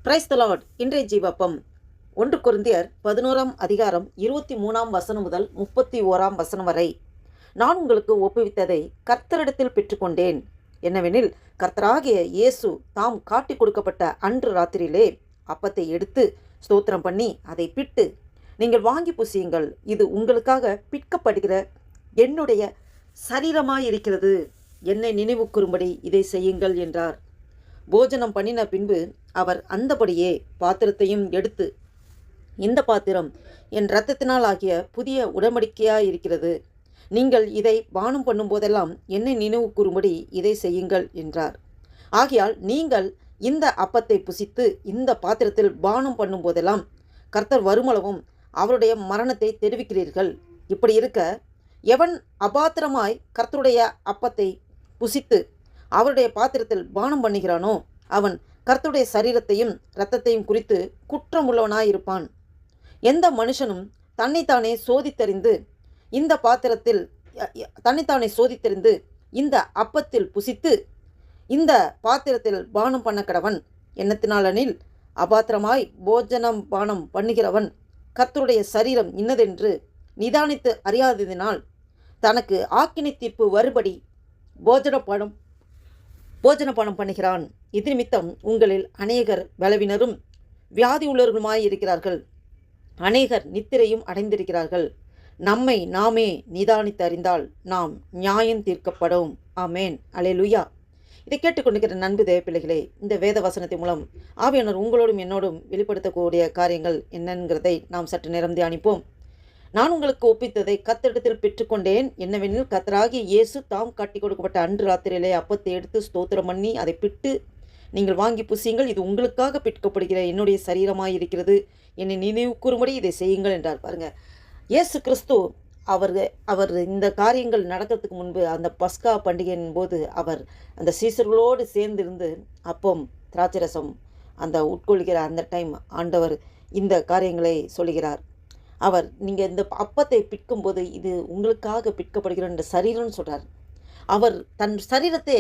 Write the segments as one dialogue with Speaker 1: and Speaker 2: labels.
Speaker 1: Praise the Lord. இன்றைய ஜீவப்பம் 1 கொரிந்தியர் 11ஆம் அதிகாரம் 23ஆம் வசனம் முதல் 31ஆம் வசனம் வரை. நான் உங்களுக்கு ஒப்புவித்ததை கர்த்தரிடத்தில் பெற்றுக்கொண்டேன். என்னவெனில், கர்த்தராகிய இயேசு தாம் காட்டி கொடுக்கப்பட்ட அன்று ராத்திரியிலே அப்பத்தை எடுத்து ஸ்தோத்திரம் பண்ணி அதை பிட்டு, நீங்கள் வாங்கி புசியுங்கள், இது உங்களுக்காக பிற்கப்படுகிற என்னுடைய சரீரமாயிருக்கிறது, என்னை நினைவு கூறும்படி இதை செய்யுங்கள் என்றார். போஜனம் பண்ணின பின்பு அவர் அந்தபடியே பாத்திரத்தையும் எடுத்து, இந்த பாத்திரம் என் இரத்தத்தினால் ஆகிய புதிய உடன்படிக்கையாயிருக்கிறது, நீங்கள் இதை பானம் பண்ணும்போதெல்லாம் என்னை நினைவு கூறும்படி இதை செய்யுங்கள் என்றார். ஆகையால் நீங்கள் இந்த அப்பத்தை புசித்து இந்த பாத்திரத்தில் பானம் பண்ணும்போதெல்லாம் கர்த்தர் வருமளவும் அவருடைய மரணத்தை தெரிவிக்கிறீர்கள். இப்படி இருக்க, எவன் அபாத்திரமாய் கர்த்தருடைய அப்பத்தை புசித்து அவருடைய பாத்திரத்தில் பானம் பண்ணுகிறானோ அவன் கர்த்தருடைய சரீரத்தையும் இரத்தத்தையும் குறித்து குற்றமுள்ளவனாயிருப்பான். எந்த மனுஷனும் தன்னைத்தானே சோதித்தறிந்து இந்த பாத்திரத்தில் இந்த அப்பத்தில் புசித்து இந்த பாத்திரத்தில் பானம் பண்ண கடவன். எண்ணத்தினாலெனில், அபாத்திரமாய் போஜனம் பானம் பண்ணுகிறவன் கர்த்தருடைய சரீரம் இன்னதென்று நிதானித்து அறியாததினால் தனக்கு ஆக்கினை தீர்ப்பு வருபடி போஜனபானம் பண்ணுகிறான். இது நிமித்தம் உங்களில் அநேகர் பலவினரும் வியாதி உள்ளவர்களுமாயிருக்கிறார்கள், அநேகர் நித்திரையும் அடைந்திருக்கிறார்கள். நம்மை நாமே நிதானித்து அறிந்தால் நாம் நியாயம் தீர்க்கப்படும். ஆமேன். அல்லேலூயா. இதை கேட்டுக்கொண்டிருக்கிற நண்பு தேவ பிள்ளைகளே, இந்த வேத வசனத்தின் மூலம் ஆவியானவர் உங்களோடும் என்னோடும் வெளிப்படுத்தக்கூடிய காரியங்கள் என்னங்கிறதை நாம் சற்று நேரம் தியானிப்போம். நான் உங்களுக்கு ஒப்பித்ததை கர்த்தரிடத்தில் பெற்றுக்கொண்டேன். என்னவெனில், கர்த்தராகிய இயேசு தாம் காட்டி கொடுக்கப்பட்ட அன்று ராத்திரியிலே அப்பத்தை எடுத்து ஸ்தோத்திரம் பண்ணி அதை பிட்டு, நீங்கள் வாங்கி புசியுங்கள், இது உங்களுக்காக பிற்கப்படுகிற என்னுடைய சரீரமாயிருக்கிறது, என்னை நினைவு கூறும்படி இதை செய்யுங்கள் என்றார். பாருங்க, இயேசு கிறிஸ்து அவர் இந்த காரியங்கள் நடக்கிறதுக்கு முன்பு அந்த பஸ்கா பண்டிகையின் போது அவர் அந்த சீசர்களோடு சேர்ந்திருந்து அப்பம் திராட்சரசம் அந்த உட்கொள்கிற அந்த டைம் ஆண்டவர் இந்த காரியங்களை சொல்லுகிறார். அவர் நீங்கள் இந்த அப்பத்தை பிற்கும்போது இது உங்களுக்காக பிற்கப்படுகிற இந்த சரீரம்னு சொல்கிறார். அவர் தன் சரீரத்தை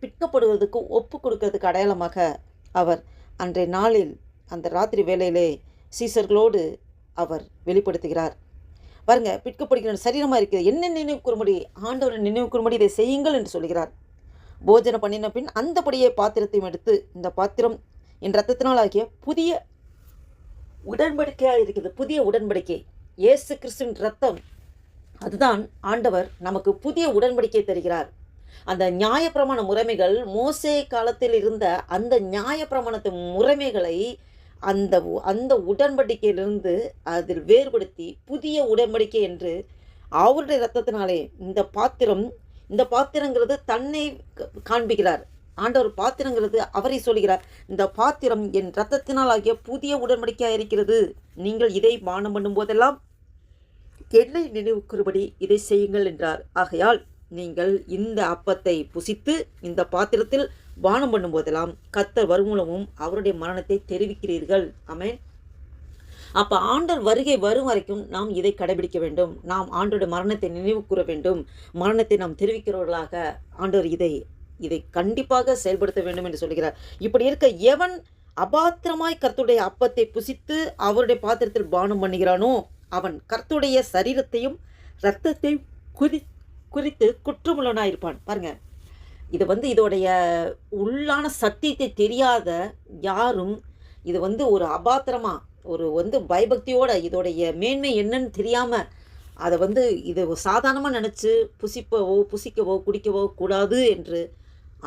Speaker 1: பிற்கப்படுவதற்கு ஒப்பு கொடுக்கறதுக்கு அடையாளமாக அவர் அன்றைய நாளில் அந்த ராத்திரி வேளையிலே சீசர்களோடு அவர் வெளிப்படுத்துகிறார். பாருங்க, பிற்கப்படுகிற சரீரமாக இருக்கிறது, என்ன நினைவு கூறும்படி, ஆண்டவரை நினைவு கூறும்படி இதை செய்யுங்கள் என்று சொல்கிறார். போஜனம் பண்ணின பின் அந்தபடியே பாத்திரத்தையும் எடுத்து, இந்த பாத்திரம் என் இரத்தத்தினால் ஆகிய புதிய உடன்படிக்கையாக இருக்கிறது. புதிய உடன்படிக்கை இயேசு கிறிஸ்துவின் இரத்தம், அதுதான் ஆண்டவர் நமக்கு புதிய உடன்படிக்கை தருகிறார். அந்த நியாயப்பிரமாண முறைமைகள், மோசே காலத்தில் இருந்த அந்த நியாயப்பிரமாணத்து முறைமைகளை அந்த உடன்படிக்கையிலிருந்து அதில் வேறுபடுத்தி புதிய உடன்படிக்கை என்று அவருடைய இரத்தத்தினாலே இந்த பாத்திரங்கிறது தன்னை காண்பிக்கிறார். ஆண்டவர் பாத்திரங்கிறது அவரை சொல்கிறார். இந்த பாத்திரம் என் இரத்தத்தினால் ஆகிய புதிய உடன்படிக்கையாக இருக்கிறது, நீங்கள் இதை பானம் பண்ணும்போதெல்லாம் என்னை நினைவு கூறும்படி இதை செய்யுங்கள் என்றார். ஆகையால் நீங்கள் இந்த அப்பத்தை புசித்து இந்த பாத்திரத்தில் பானம் பண்ணும்போதெல்லாம் கர்த்தர் வருமூலமும் அவருடைய மரணத்தை தெரிவிக்கிறீர்கள். ஆமென். அப்போ ஆண்டவர் வருகை வரும் வரைக்கும் நாம் இதை கடைபிடிக்க வேண்டும். நாம் ஆண்டவருடைய மரணத்தை நினைவு கூற வேண்டும். மரணத்தை நாம் தெரிவிக்கிறவர்களாக ஆண்டவர் இதை கண்டிப்பாக செயல்படுத்த வேண்டும் என்று சொல்கிறார். இப்படி இருக்க, எவன் அபாத்திரமாய் கர்த்தருடைய அப்பத்தை புசித்து அவருடைய பாத்திரத்தில் பானம் பண்ணுகிறானோ அவன் கர்த்தருடைய சரீரத்தையும் இரத்தத்தையும் குறித்து குற்றமுள்ளவனாயிருப்பான். பாருங்க, இதோடைய உள்ளான சத்தியத்தை தெரியாத யாரும் இது ஒரு அபாத்திரமா பயபக்தியோட இதோடைய மேன்மை என்னன்னு தெரியாமல் அதை இது சாதாரணமாக நினச்சி புசிக்கவோ குடிக்கவோ கூடாது என்று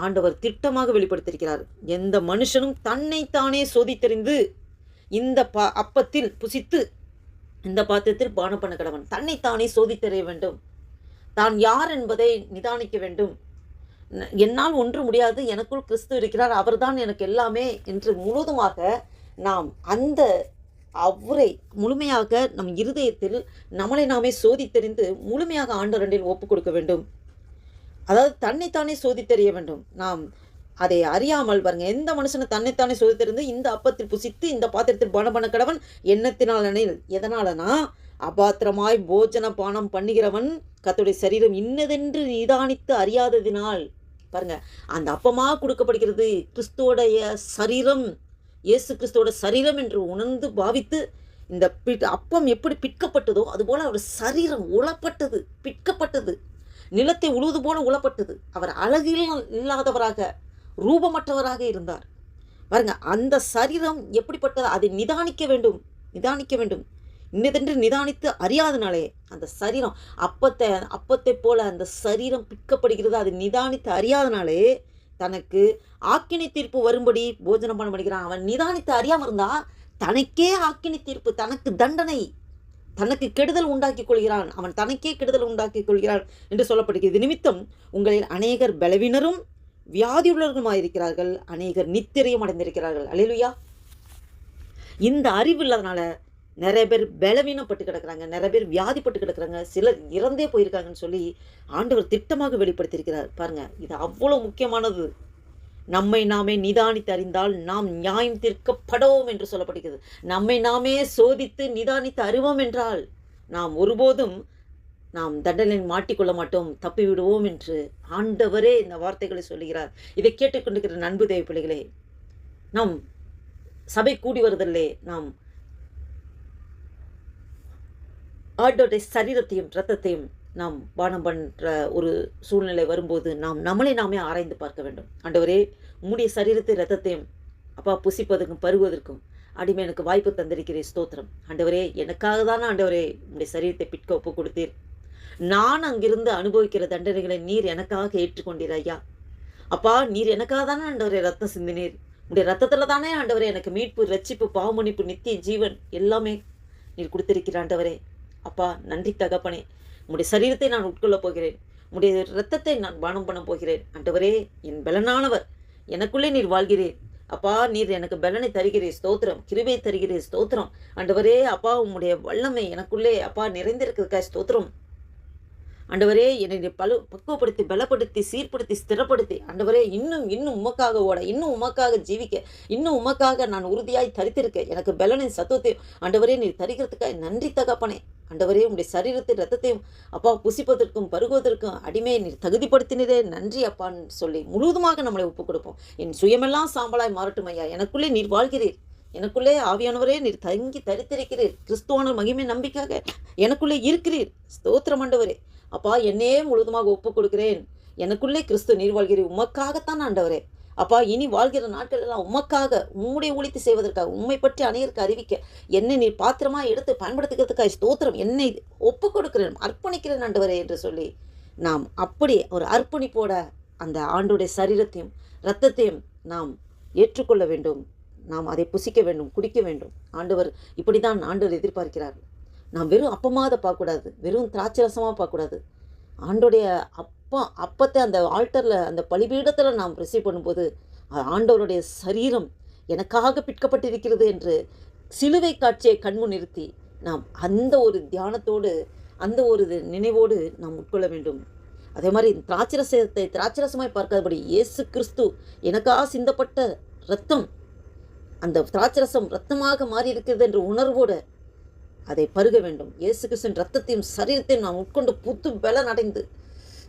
Speaker 1: ஆண்டவர் திட்டமாக வெளிப்படுத்தியிருக்கிறார். எந்த மனுஷனும் தன்னைத்தானே சோதித்தறிந்து இந்த அப்பத்தில் புசித்து இந்த பாத்திரத்தில் பானம் பண்ண கடவன். தன்னைத்தானே சோதித்தறிய வேண்டும். தான் யார் என்பதை நிதானிக்க வேண்டும். என்னால் ஒன்று முடியாது, எனக்குள் கிறிஸ்து இருக்கிறார், அவர்தான் எனக்கு எல்லாமே என்று முழுவதுமாக நாம் அவரை முழுமையாக நம் இருதயத்தில் நம்மளை நாமே சோதித்தறிந்து முழுமையாக ஆண்டவரில் ஒப்பு கொடுக்க வேண்டும். அதாவது தன்னைத்தானே சோதித்தறிய வேண்டும். நாம் அதை அறியாமல் பாருங்க, எந்த மனுஷனை தன்னைத்தானே சோதித்தறிந்து இந்த அப்பத்தில் புசித்து இந்த பாத்திரத்தில் பானம் பண்ண கடவன். எண்ணத்தினாலெனில், எதனாலனா அபாத்திரமாய் போஜன பானம் பண்ணுகிறவன் கர்த்தருடைய சரீரம் இன்னதென்று நிதானித்து அறியாததினால். பாருங்க, அந்த அப்பமாக கொடுக்கப்படுகிறது கிறிஸ்துவோடைய சரீரம் இயேசு கிறிஸ்துவோட சரீரம் என்று உணர்ந்து பாவித்து இந்த அப்பம் எப்படி பிற்கப்பட்டதோ அதுபோல அவர் சரீரம் உளப்பட்டது, பிற்கப்பட்டது, நிலத்தை உழுவது போல உளப்பட்டது. அவர் அழகில் இல்லாதவராக, ரூபமற்றவராக இருந்தார். பாருங்க, அந்த சரீரம் எப்படிப்பட்டது, அதை நிதானிக்க வேண்டும், நிதானிக்க வேண்டும். இன்னதென்று நிதானித்து அறியாதனாலே அந்த சரீரம் அப்பத்தை போல அந்த சரீரம் பிற்கப்படுகிறது. அதை நிதானித்து அறியாதனாலே தனக்கு ஆக்கினை தீர்ப்பு வரும்படி போஜனம் பண்ண படிக்கிறான். அவன் நிதானித்து அறியாமல் இருந்தா தனக்கே ஆக்கினை தீர்ப்பு, தனக்கு தண்டனை, தனக்கு கெடுதல் உண்டாக்கி கொள்கிறான். அவன் தனக்கே கெடுதல் உண்டாக்கி கொள்கிறான் என்று சொல்லப்படுகிறது. நிமித்தம் உங்களில் அநேகர் பலவீனரும் வியாதியுள்ளவர்களுமாயிருக்கிறார்கள், அநேகர் நித்திரையும் அடைந்திருக்கிறார்கள். அல்லேலூயா. இந்த அறிவு இல்லாதனால நிறைய பேர் பலவீனப்பட்டு கிடக்கிறாங்க, நிறைய பேர் வியாதிப்பட்டு கிடக்கிறாங்க, சிலர் இறந்தே போயிருக்காங்கன்னு சொல்லி ஆண்டவர் திட்டமாக வெளிப்படுத்தியிருக்கிறார். பாருங்க, இது அவ்வளோ முக்கியமானது. நம்மை நாமே நிதானித்து அறிந்தால் நாம் நியாயம் தீர்க்கப்படவும் என்று சொல்லப்படுகிறது. நம்மை நாமே சோதித்து நிதானித்து அறிவோம் என்றால் நாம் ஒருபோதும் நாம் தண்டனையில் மாட்டிக்கொள்ள மாட்டோம், தப்பி விடுவோம் என்று ஆண்டவரே இந்த வார்த்தைகளை சொல்லுகிறார். இதை கேட்டுக்கொண்டிருக்கிற அன்பு தேவ பிள்ளைகளே, நாம் சபை கூடி வருதல்லே நாம் ஆண்டோடைய சரீரத்தையும் இரத்தத்தையும் நாம் பானம் பண்ணுற ஒரு சூழ்நிலை வரும்போது நாம் நம்மளை நாமே ஆராய்ந்து பார்க்க வேண்டும். ஆண்டவரே, உம்முடைய சரீரத்தை இரத்தத்தையும் அப்பா புசிப்பதற்கும் பருகுவதற்கும் அடிமை எனக்கு வாய்ப்பு தந்திருக்கிறேன், ஸ்தோத்திரம். ஆண்டவரே, எனக்காக தானே ஆண்டவரே உம்முடைய சரீரத்தை பிற்க ஒப்பு கொடுத்தீர். நான் அங்கிருந்து அனுபவிக்கிற தண்டனைகளை நீர் எனக்காக ஏற்றுக்கொண்டீர் ஐயா. அப்பா, நீர் எனக்காக தானே ஆண்டவரே ரத்தம் சிந்தினீர். உடைய ரத்தத்தில் தானே ஆண்டவரே எனக்கு மீட்பு, ரட்சிப்பு, பாவமன்னிப்பு, நித்திய ஜீவன் எல்லாமே நீர் கொடுத்திருக்கிற ஆண்டவரே. அப்பா, நன்றி தகப்பனே. உம்முடைய சரீரத்தை நான் உட்கொள்ளப் போகிறேன், உம்முடைய இரத்தத்தை நான் பானம் பண்ண போகிறேன். ஆண்டவரே, என் பலனானவர், எனக்குள்ளே நீர் வாழ்கிறீர். அப்பா, நீர் எனக்கு பலனை தருகிறீர், ஸ்தோத்திரம். கிருபை தருகிறீர், ஸ்தோத்திரம். ஆண்டவரே, அப்பா, உம்முடைய வல்லமை எனக்குள்ளே அப்பா நிறைந்திருக்கிறதுக்கா ஸ்தோத்திரம். ஆண்டவரே, என்னை பக்குவப்படுத்தி, பலப்படுத்தி, சீர்படுத்தி, ஸ்திரப்படுத்தி, ஆண்டவரே, இன்னும் உமக்காக ஓட, இன்னும் உமக்காக ஜீவிக்க, இன்னும் உமக்காக நான் உறுதியாய் தரித்திருக்க எனக்கு பலனின் சத்துவத்தை ஆண்டவரே நீர் தருகிறதுக்காக நன்றி தகப்பனே. ஆண்டவரே, உங்களுடைய சரீரத்தின் ரத்தத்தையும் அப்பா புசிப்பதற்கும் பருகுவதற்கும் அடிமையை நீர் தகுதிப்படுத்தினதே நன்றி அப்பான்னு சொல்லி முழுவதுமாக நம்மளை ஒப்புக் கொடுப்போம். என் சுயமெல்லாம் சாம்பலாய் மாறட்டும் ஐயா. எனக்குள்ளே நீர் வாழ்கிறீர், எனக்குள்ளே ஆவியானவரே நீர் தங்கி தரித்திருக்கிறீர். கிறிஸ்துவான மகிமை நம்பிக்காக எனக்குள்ளே இருக்கிறீர், ஸ்தோத்திரம் ஆண்டவரே. அப்பா, என்னையே முழுவதுமாக ஒப்புக் கொடுக்கிறேன். எனக்குள்ளே கிறிஸ்து நீர் வாழ்கிறீர், உமக்காகத்தான் ஆண்டவரே. அப்பா, இனி வாழ்கிற நாட்கள் எல்லாம் உமக்காக, உம்முடைய ஊழித்து செய்வதற்காக, உண்மை பற்றி அநேகருக்கு அறிவிக்க என்னை நீர் பாத்திரமா எடுத்து பயன்படுத்துகிறதுக்காக ஸ்தோத்திரம். என்னை ஒப்புக் கொடுக்கிறேன், அர்ப்பணிக்கிறேன் ஆண்டவரே என்று சொல்லி நாம் அப்படி ஒரு அர்ப்பணிப்போட அந்த ஆண்டுடைய சரீரத்தையும் இரத்தத்தையும் நாம் ஏற்றுக்கொள்ள வேண்டும். நாம் அதை புசிக்க வேண்டும், குடிக்க வேண்டும். ஆண்டவர் இப்படி தான் ஆண்டவர் எதிர்பார்க்கிறார். நாம் வெறும் அப்பமாக பார்க்கக்கூடாது, வெறும் திராட்சை ரசமாக பார்க்கக்கூடாது. ஆண்டோடைய அப்பத்தை அந்த ஆல்டரில், அந்த பலிபீடத்தில் நாம் ரிசீவ் பண்ணும்போது ஆண்டவருடைய சரீரம் எனக்காக பிற்கப்பட்டிருக்கிறது என்று சிலுவை காட்சியை கண்முன் நிறுத்தி நாம் அந்த ஒரு தியானத்தோடு, அந்த ஒரு நினைவோடு நாம் உட்கொள்ள வேண்டும். அதே மாதிரி திராட்சரசத்தை திராட்சரசமாய் பார்க்காதபடி இயேசு கிறிஸ்து எனக்காக சிந்தப்பட்ட இரத்தம், அந்த திராட்சரசம் இரத்தமாக மாறி இருக்கிறது என்ற உணர்வோடு அதை பருக வேண்டும். இயேசு கிறிஸ்துவின் இரத்தத்தையும் சரீரத்தையும் நாம் உட்கொண்டு புத்து பலன் அடைந்து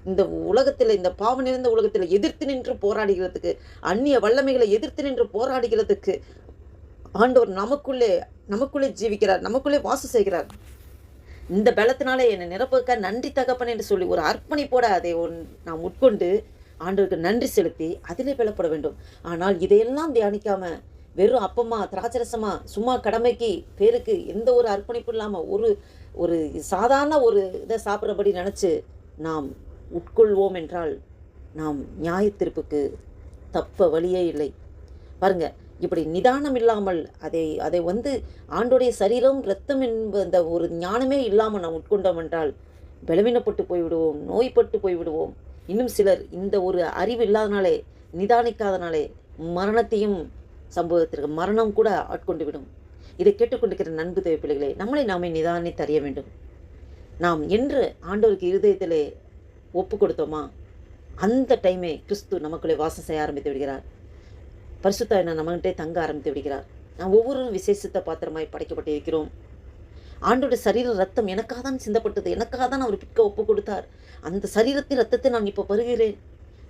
Speaker 1: இந்த உலகத்தில், இந்த பாவம் நிறைந்த உலகத்தில் எதிர்த்து நின்று போராடுகிறதுக்கு, அந்நிய வல்லமைகளை எதிர்த்து நின்று போராடுகிறதுக்கு ஆண்டவர் நமக்குள்ளே ஜீவிக்கிறார், நமக்குள்ளே வாசம் செய்கிறார். இந்த பலத்தினாலே என்னை நிரப்புக்க நன்றி தகப்பன் என்று சொல்லி ஒரு அர்ப்பணிப்போட அதை நாம் உட்கொண்டு ஆண்டவருக்கு நன்றி செலுத்தி அதிலே பலப்பட வேண்டும். ஆனால் இதையெல்லாம் தியானிக்காம வெறும் அப்பமா திராட்சரசமா சும்மா கடமைக்கு பேருக்கு எந்த ஒரு அர்ப்பணிப்பு இல்லாமல் ஒரு சாதாரண ஒரு இதை சாப்பிட்றபடி நினச்சி நாம் உட்கொள்வோம் என்றால் நாம் நியாயத்தீர்ப்புக்கு தப்ப வழியே இல்லை. பாருங்க, இப்படி நிதானம் இல்லாமல் அதை ஆண்டோடைய சரீரம் இரத்தம் அந்த ஒரு ஞானமே இல்லாமல் நாம் உட்கொண்டோம் என்றால் பலவீனப்பட்டு போய்விடுவோம், நோய்பட்டு போய்விடுவோம். இன்னும் சிலர் இந்த ஒரு அறிவு இல்லாதனாலே, நிதானிக்காதனாலே மரணத்தையும் சம்பவத்திற்கு மரணம் கூட ஆட்கொண்டு விடும். இதை கேட்டுக்கொண்டிருக்கிற நண்பு தேவை பிள்ளைகளே, நம்மளை நாமே நிதானித்து அறிய வேண்டும். நாம் என்று ஆண்டவருக்கு இருதயத்திலே ஒப்பு கொடுத்தோமா, அந்த டைமே கிறிஸ்து நமக்குள்ளே வாசம் செய்ய ஆரம்பித்து விடுகிறார். பரிசுத்த நம்மகிட்டே தங்க ஆரம்பித்து விடுகிறார். நாம் ஒவ்வொரு விசேஷத்தை பாத்திரமாய் படைக்கப்பட்டிருக்கிறோம். ஆண்டோட சரீர ரத்தம் எனக்காக தான் சிந்தப்பட்டது, எனக்காக தான் அவர் பிற்க ஒப்பு கொடுத்தார். அந்த சரீரத்தின் ரத்தத்தை நான் இப்போ பருகிறேன்.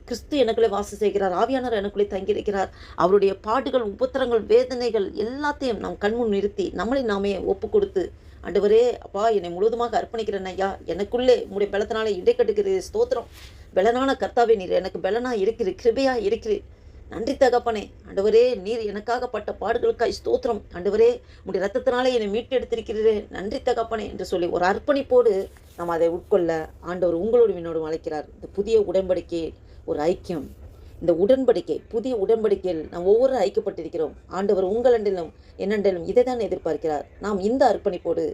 Speaker 1: கிறிஸ்து எனக்குள்ளே வாசம் செய்கிறார், ஆவியானவர் எனக்குள்ளே தங்கியிருக்கிறார். அவருடைய பாடுகள், உபத்திரங்கள், வேதனைகள் எல்லாத்தையும் நாம் கண்முன் நிறுத்தி நம்மளை நாமே ஒப்பு கொடுத்து, ஆண்டவரே அப்பா என்னை முழுவதுமாக அர்ப்பணிக்கிறேன் ஐயா, எனக்குள்ளே உங்களுடைய பலத்தினாலே இடைக்கட்டுகிறது ஸ்தோத்திரம். பலனான கர்த்தாவே, நீர் எனக்கு பலனா இருக்கிறீர், கிருபையா இருக்கிறீர். நன்றி தகப்பனே. ஆண்டவரே, நீர் எனக்காகப்பட்ட பாடுகளுக்காய் ஸ்தோத்திரம். ஆண்டவரே, உடைய ரத்தத்தினாலே என்னை மீட்டு எடுத்திருக்கிறீரே, நன்றி தகப்பனே என்று சொல்லி ஒரு அர்ப்பணிப்போடு நாம் அதை உட்கொள்ள ஆண்டவர் உங்களோடு என்னோடும் அழைக்கிறார். இந்த புதிய உடன்படிக்கை ஒரு ஐக்கியம். இந்த உடன்படிக்கை, புதிய உடன்படிக்கையில் நாம் ஒவ்வொரு ஐக்கியப்பட்டிருக்கிறோம். ஆண்டவர் உங்களண்டிலும் என்னண்டிலும் இதை தான் எதிர்பார்க்கிறார். நாம் இந்த அர்ப்பணிப்போடு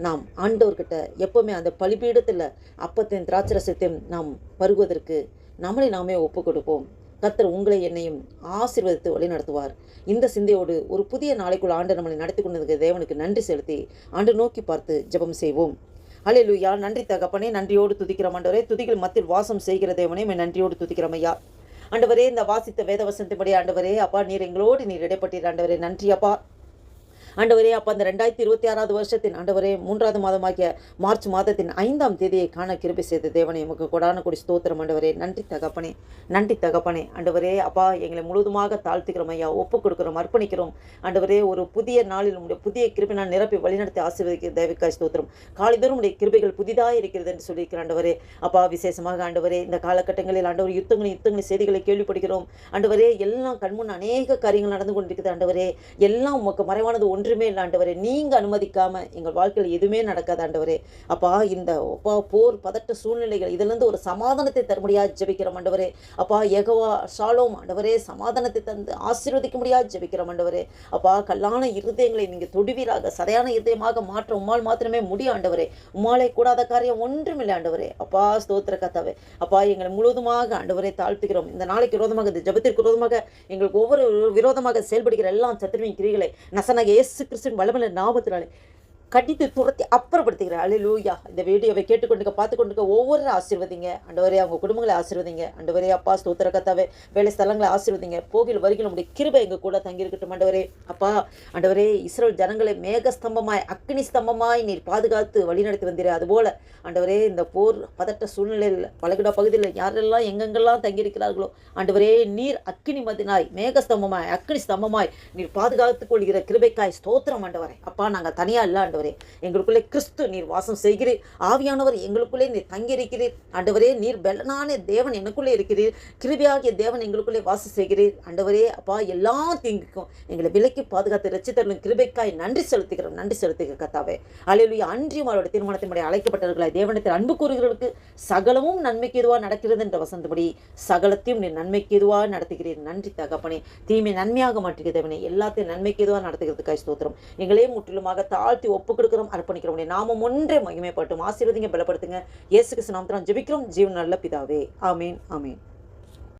Speaker 1: நாம் ஆண்டவர்கிட்ட எப்போவுமே அந்த பலிபீடத்தில் அப்பத்தையும் திராட்சரசத்தையும் நாம் பருகுவதற்கு நம்மளை நாமே ஒப்பு கொடுப்போம். கர்த்தர் உங்களை என்னையும் ஆசீர்வதித்து வழி நடத்துவார். இந்த சிந்தையோடு ஒரு புதிய நாளைக்குள் ஆண்டு நம்மளை நடத்தி கொண்டதுக்கு தேவனுக்கு நன்றி செலுத்தி ஆண்டு நோக்கி பார்த்து ஜெபம் செய்வோம். ஹல்லேலூயா. நன்றி தகப்பனே, நன்றியோடு துதிக்கிறோம் ஆண்டவரே. துதிகள் மத்தியில் வாசம் செய்கிற தேவனே, நன்றியோடு துதிக்கிறோம் ஐயா. ஆண்டவரே, இந்த வாசித்த வேத வசனத்தின்படி ஆண்டவரே அப்பா, நீர் எங்களோடு நீர் இடைப்பட்டீர் ஆண்டவரே. நன்றி அப்பா. ஆண்டவரே அப்பா, இந்த 2026 வருஷத்தின் ஆண்டவரே 3வது மாதமாகிய மார்ச் மாதத்தின் 5ஆம் தேதியை காண கிருபை செய்த தேவனே, உமக்கு கொடான கொடி ஸ்தோத்திரம் ஆண்டவரே. நன்றி தகப்பனே, நன்றி தகப்பனே. ஆண்டவரே அப்பா, எங்களை முழுவதுமாக தாழ்த்துக்கிறோம் ஐயா, ஒப்பு கொடுக்கிறோம், அர்ப்பணிக்கிறோம் ஆண்டவரே. ஒரு புதிய நாளில் உடைய புதிய கிருபை நான் நிரப்பி வழிநடத்தி ஆசீர்வதிக்கிற தேவிக்காய் ஸ்தோத்திரம். காலைதோறும் உடைய கிருபைகள் புதிதாக இருக்கிறது என்று சொல்லியிருக்கிற ஆண்டவரே அப்பா, விசேஷமாக ஆண்டவரே இந்த காலகட்டங்களில் ஆண்டவர் யுத்தங்களின் செய்திகளை கேள்விப்படுகிறோம் ஆண்டவரே. எல்லாம் கண்முன் அநேக காரியங்கள் நடந்து கொண்டிருக்குது ஆண்டவரே. எல்லாம் உமக்கு மறைவானது ஒன்றுமே இல்லை ஆண்டவரே. நீங்க அனுமதிக்காம எங்கள் வாழ்க்கையில் எதுவுமே நடக்காது ஆண்டவரே. அப்பா, இந்த அப்பா போர் பதட்ட சூழ்நிலைகள் இதிலிருந்து ஒரு சமாதானத்தை தர முடியாது ஜெபிக்கிறோம் ஆண்டவரே. அப்பா, யெகோவா ஷாலோம் ஆண்டவரே, சமாதானத்தை தந்து ஆசீர்வதிக்க முடியாது ஜெபிக்கிறோம் ஆண்டவரே. அப்பா, கல்லான இருதயங்களை நீங்க தொடுவீராக, சதையான இருதயமாக மாற்ற உம்மால் மாத்திரமே முடியும் ஆண்டவரே. உம்மாலே கூடாத காரியம் ஒன்றுமில்லை ஆண்டவரே. அப்பா, ஸ்தோத்திர கர்த்தாவே. அப்பா, எங்களை முழுவதுமாக ஆண்டவரை தாழ்த்துகிறோம். இந்த நாளைக்கு விரோதமாக, இந்த ஜெபத்திற்கு விரோதமாக, எங்களுக்கு ஒவ்வொரு விரோதமாக செயல்படுகிற எல்லாம் சத்துருவின் கிரிகளை நசனாக இயேசு கிறிஸ்துவின் வல்லமையுள்ள நாமத்தினாலே கடித்து துரத்தி அப்புறப்படுத்துகிறேன். அல்லேலூயா. இந்த வீடியோவை கேட்டுக்கொண்டு பார்த்து கொண்டு ஒவ்வொரு ஆசீர்வதிங்க ஆண்டவரே. அவங்க குடும்பங்களை ஆசீர்வதிங்க ஆண்டவரே. அப்பா, ஸ்தோத்திர கர்த்தாவே. வேலை ஸ்தலங்களை ஆசீர்வதிங்க. போகில் வருகிற உடைய கிருபை எங்க கூட தங்கியிருக்கட்டும் ஆண்டவரே. அப்பா ஆண்டவரே, இஸ்ரவேல் ஜனங்களை மேகஸ்தம்பமாய் அக்னி ஸ்தம்பமாய் நீர் பாதுகாத்து வழிநடத்தி வந்தீரே, அதுபோல ஆண்டவரே இந்த போர் பதட்ட சூழ்நிலையில் பலகிடா பகுதியில் யாரெல்லாம் எங்கெங்கெல்லாம் தங்கியிருக்கிறார்களோ ஆண்டவரே, நீர் அக்னி மதினாய் மேகஸ்தம்பமாய் அக்னி ஸ்தம்பமாய் நீர் பாதுகாத்துக் கொள்கிற கிருபைக்காய் ஸ்தோத்திரம் ஆண்டவரே. அப்பா, நாங்கள் தனியா இல்லை ஆண்டவரே. எங்களுக்குள்ளே கிறிஸ்து நீர் வாசம் செய்கிறீர். ஆவியானவர் எங்களுக்குள்ளே நீர் தங்கியிருக்கிறீர் ஆண்டவரே. நீர் பலனான தேவன் எனக்குள்ளே இருக்கிறீர். கிருபையாகிய தேவன் எங்களுக்குள்ளே வாசம் செய்கிறீர் ஆண்டவரே. அப்பா, எல்லா தீங்குக்கும் எங்களை விலக்கி பாதுகாத்து ரட்சித்தருளும் கிருபைக்காய் நன்றி செலுத்துகிறோம். நன்றி செலுத்துகிற கர்த்தாவே. அல்லேலூயா. அன்றியும் அவருடைய திருமணத்தின்படி அழைக்கப்பட்டவர்களை தேவனத்தில் அன்பு கூறுகிறவர்களுக்கு சகலமும் நன்மைக்கு எதுவாக நடக்கிறது என்ற வசந்தபடி சகலத்தையும் நீ நன்மைக்கு எதுவாக நடத்துகிறீர். நன்றி தகப்பனே. தீமை நன்மையாக மாற்றுகிற தேவனே, எல்லாத்தையும் நன்மைக்கு எதுவாக நடத்துகிறதுக்காய் ஸ்தோத்திரம். எங்களே முற்றிலுமாக தாழ்த்தி ஒப்பு கொடுக்கிறோம், அர்ப்பணிக்கிறோம். நாமம் ஒன்றே மகிமைப்பட்டும். ஆசீர்வதிங்க, பலப்படுத்துங்க. இயேசு கிறிஸ்து நாமத்தினால் ஜெபிக்கிறோம் ஜீவன் நல்ல பிதாவே. ஆமீன், ஆமீன்.